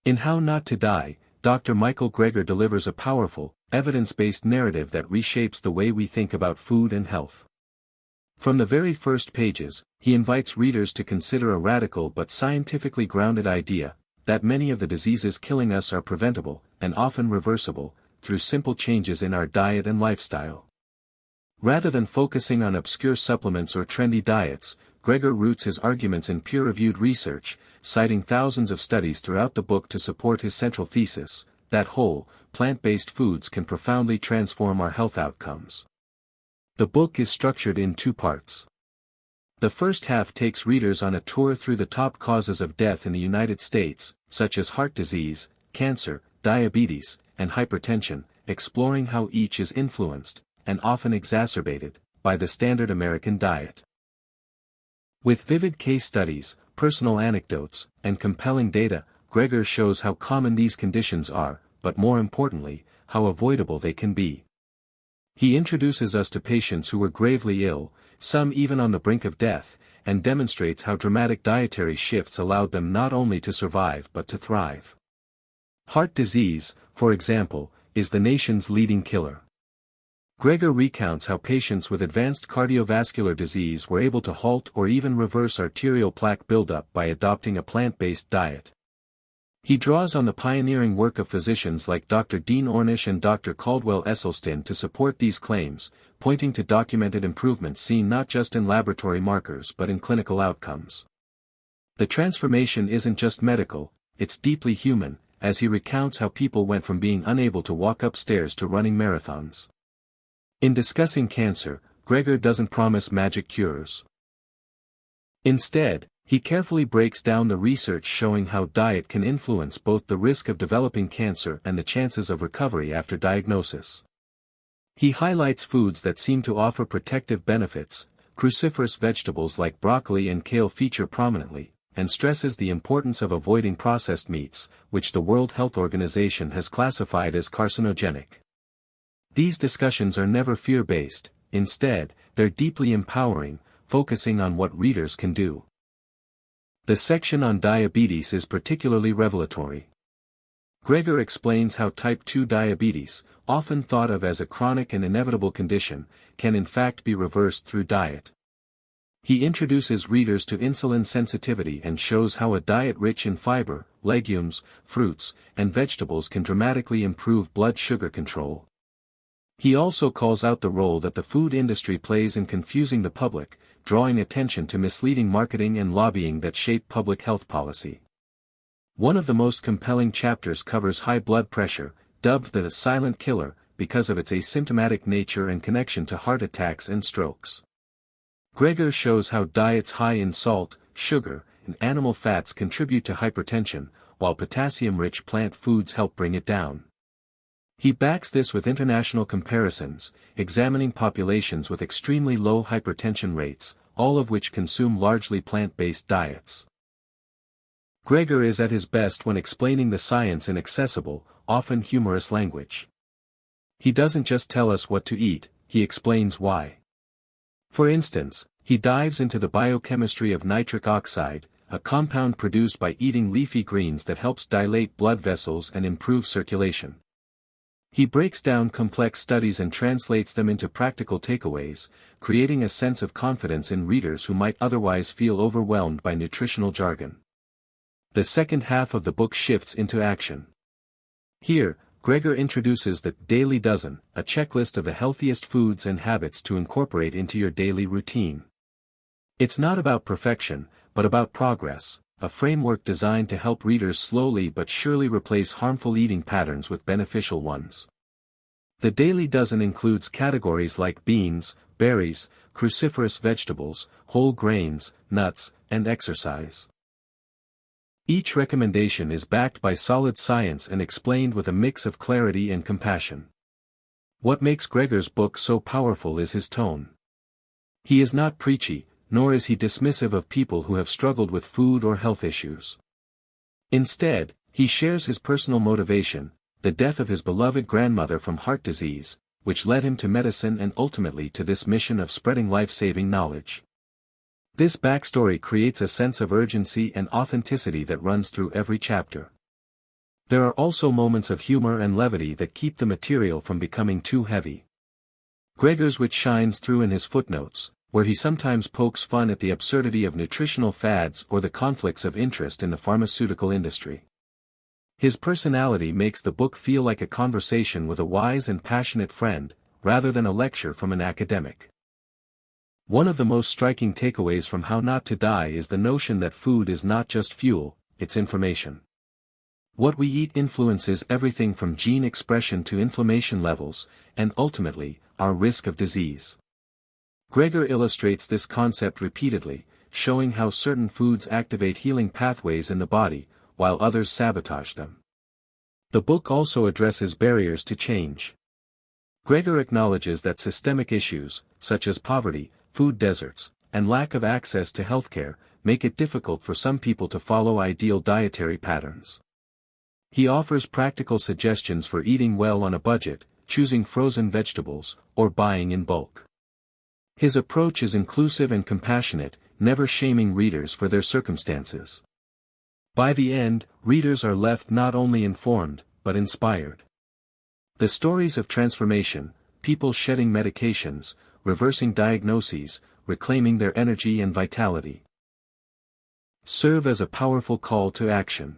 In How Not to Die, Dr. Michael Greger delivers a powerful, evidence-based narrative that reshapes the way we think about food and health. From the very first pages, he invites readers to consider a radical but scientifically grounded idea, that many of the diseases killing us are preventable, and often reversible, through simple changes in our diet and lifestyle. Rather than focusing on obscure supplements or trendy diets, Greger roots his arguments in peer-reviewed research, citing thousands of studies throughout the book to support his central thesis, that whole, plant-based foods can profoundly transform our health outcomes. The book is structured in two parts. The first half takes readers on a tour through the top causes of death in the United States, such as heart disease, cancer, diabetes, and hypertension, exploring how each is influenced, and often exacerbated, by the standard American diet. With vivid case studies, personal anecdotes, and compelling data, Greger shows how common these conditions are, but more importantly, how avoidable they can be. He introduces us to patients who were gravely ill, some even on the brink of death, and demonstrates how dramatic dietary shifts allowed them not only to survive but to thrive. Heart disease, for example, is the nation's leading killer. Greger recounts how patients with advanced cardiovascular disease were able to halt or even reverse arterial plaque buildup by adopting a plant-based diet. He draws on the pioneering work of physicians like Dr. Dean Ornish and Dr. Caldwell Esselstyn to support these claims, pointing to documented improvements seen not just in laboratory markers but in clinical outcomes. The transformation isn't just medical, it's deeply human, as he recounts how people went from being unable to walk upstairs to running marathons. In discussing cancer, Greger doesn't promise magic cures. Instead, he carefully breaks down the research showing how diet can influence both the risk of developing cancer and the chances of recovery after diagnosis. He highlights foods that seem to offer protective benefits. Cruciferous vegetables like broccoli and kale feature prominently, and stresses the importance of avoiding processed meats, which the World Health Organization has classified as carcinogenic. These discussions are never fear-based, instead, they're deeply empowering, focusing on what readers can do. The section on diabetes is particularly revelatory. Greger explains how type 2 diabetes, often thought of as a chronic and inevitable condition, can in fact be reversed through diet. He introduces readers to insulin sensitivity and shows how a diet rich in fiber, legumes, fruits, and vegetables can dramatically improve blood sugar control. He also calls out the role that the food industry plays in confusing the public, drawing attention to misleading marketing and lobbying that shape public health policy. One of the most compelling chapters covers high blood pressure, dubbed the silent killer, because of its asymptomatic nature and connection to heart attacks and strokes. Greger shows how diets high in salt, sugar, and animal fats contribute to hypertension, while potassium-rich plant foods help bring it down. He backs this with international comparisons, examining populations with extremely low hypertension rates, all of which consume largely plant-based diets. Greger is at his best when explaining the science in accessible, often humorous language. He doesn't just tell us what to eat, he explains why. For instance, he dives into the biochemistry of nitric oxide, a compound produced by eating leafy greens that helps dilate blood vessels and improve circulation. He breaks down complex studies and translates them into practical takeaways, creating a sense of confidence in readers who might otherwise feel overwhelmed by nutritional jargon. The second half of the book shifts into action. Here, Greger introduces the Daily Dozen, a checklist of the healthiest foods and habits to incorporate into your daily routine. It's not about perfection, but about progress, a framework designed to help readers slowly but surely replace harmful eating patterns with beneficial ones. The Daily Dozen includes categories like beans, berries, cruciferous vegetables, whole grains, nuts, and exercise. Each recommendation is backed by solid science and explained with a mix of clarity and compassion. What makes Greger's book so powerful is his tone. He is not preachy, nor is he dismissive of people who have struggled with food or health issues. Instead, he shares his personal motivation, the death of his beloved grandmother from heart disease, which led him to medicine and ultimately to this mission of spreading life-saving knowledge. This backstory creates a sense of urgency and authenticity that runs through every chapter. There are also moments of humor and levity that keep the material from becoming too heavy. Gregor's wit shines through in his footnotes, where he sometimes pokes fun at the absurdity of nutritional fads or the conflicts of interest in the pharmaceutical industry. His personality makes the book feel like a conversation with a wise and passionate friend, rather than a lecture from an academic. One of the most striking takeaways from How Not to Die is the notion that food is not just fuel, it's information. What we eat influences everything from gene expression to inflammation levels, and ultimately, our risk of disease. Gregor illustrates this concept repeatedly, showing how certain foods activate healing pathways in the body, while others sabotage them. The book also addresses barriers to change. Gregor acknowledges that systemic issues, such as poverty, food deserts, and lack of access to healthcare, make it difficult for some people to follow ideal dietary patterns. He offers practical suggestions for eating well on a budget, choosing frozen vegetables, or buying in bulk. His approach is inclusive and compassionate, never shaming readers for their circumstances. By the end, readers are left not only informed, but inspired. The stories of transformation, people shedding medications, reversing diagnoses, reclaiming their energy and vitality, serve as a powerful call to action.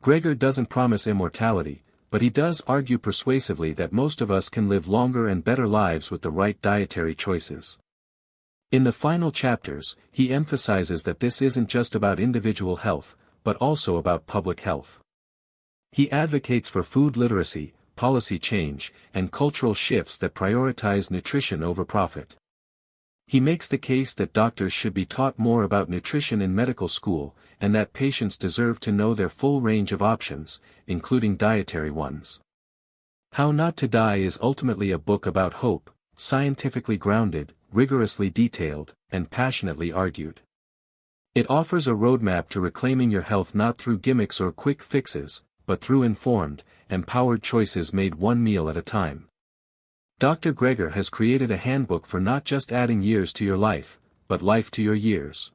Gregor doesn't promise immortality, but he does argue persuasively that most of us can live longer and better lives with the right dietary choices. In the final chapters, he emphasizes that this isn't just about individual health, but also about public health. He advocates for food literacy, policy change, and cultural shifts that prioritize nutrition over profit. He makes the case that doctors should be taught more about nutrition in medical school, and that patients deserve to know their full range of options, including dietary ones. How Not to Die is ultimately a book about hope, scientifically grounded, rigorously detailed, and passionately argued. It offers a roadmap to reclaiming your health not through gimmicks or quick fixes, but through informed, empowered choices made one meal at a time. Dr. Gregor has created a handbook for not just adding years to your life, but life to your years.